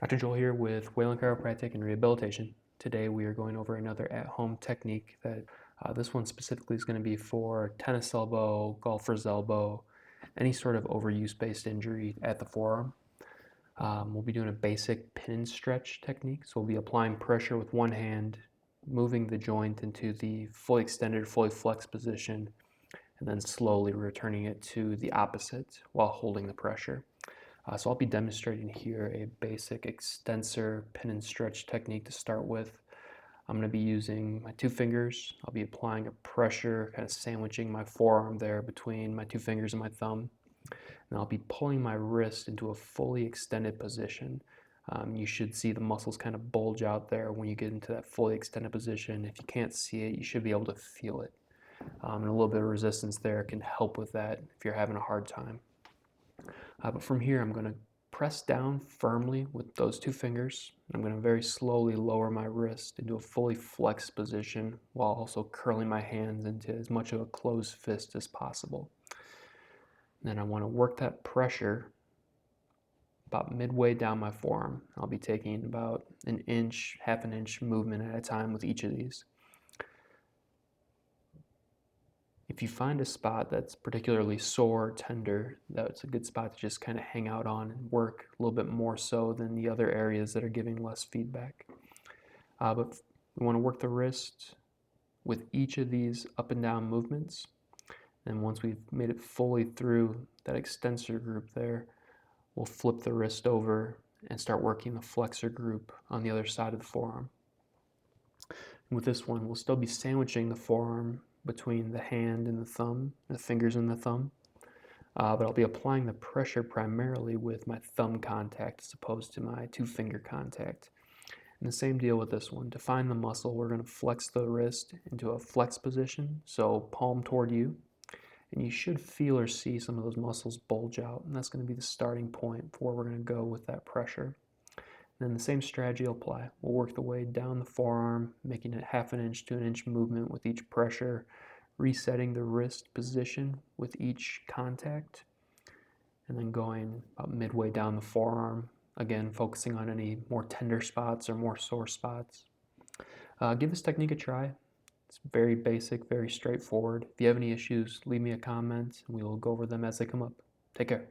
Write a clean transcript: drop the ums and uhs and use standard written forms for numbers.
Dr. Joel here with Whalen Chiropractic and Rehabilitation. Today we are going over another at-home technique that this one specifically is going to be for tennis elbow, golfer's elbow, any sort of overuse-based injury at the forearm. We'll be doing a basic pin and stretch technique. So we'll be applying pressure with one hand, moving the joint into the fully extended, fully flexed position, and then slowly returning it to the opposite while holding the pressure. So I'll be demonstrating here a basic extensor pin and stretch technique to start with. I'm going to be using my two fingers. I'll be applying a pressure, kind of sandwiching my forearm there between my two fingers and my thumb. And I'll be pulling my wrist into a fully extended position. You should see the muscles kind of bulge out there when you get into that fully extended position. If you can't see it, you should be able to feel it. And a little bit of resistance there can help with that if you're having a hard time. But from here, I'm going to press down firmly with those two fingers. I'm going to very slowly lower my wrist into a fully flexed position while also curling my hands into as much of a closed fist as possible. Then I want to work that pressure about midway down my forearm. I'll be taking about an inch, half an inch movement at a time with each of these. If you find a spot that's particularly sore or tender, that's a good spot to just kind of hang out on and work a little bit more so than the other areas that are giving less feedback. But we want to work the wrist with each of these up and down movements. And once we've made it fully through that extensor group there, we'll flip the wrist over and start working the flexor group on the other side of the forearm. And with this one, we'll still be sandwiching the forearm between the hand and the thumb, the fingers and the thumb. But I'll be applying the pressure primarily with my thumb contact as opposed to my two finger contact. And the same deal with this one. To find the muscle, we're going to flex the wrist into a flex position, so palm toward you. And you should feel or see some of those muscles bulge out, and that's going to be the starting point for where we're going to go with that pressure. And then the same strategy will apply. We'll work the way down the forearm, making it half an inch to an inch movement with each pressure, resetting the wrist position with each contact, and then going about midway down the forearm, again focusing on any more tender spots or more sore spots. Give this technique a try. It's very basic, very straightforward. If you have any issues, leave me a comment, and we will go over them as they come up. Take care.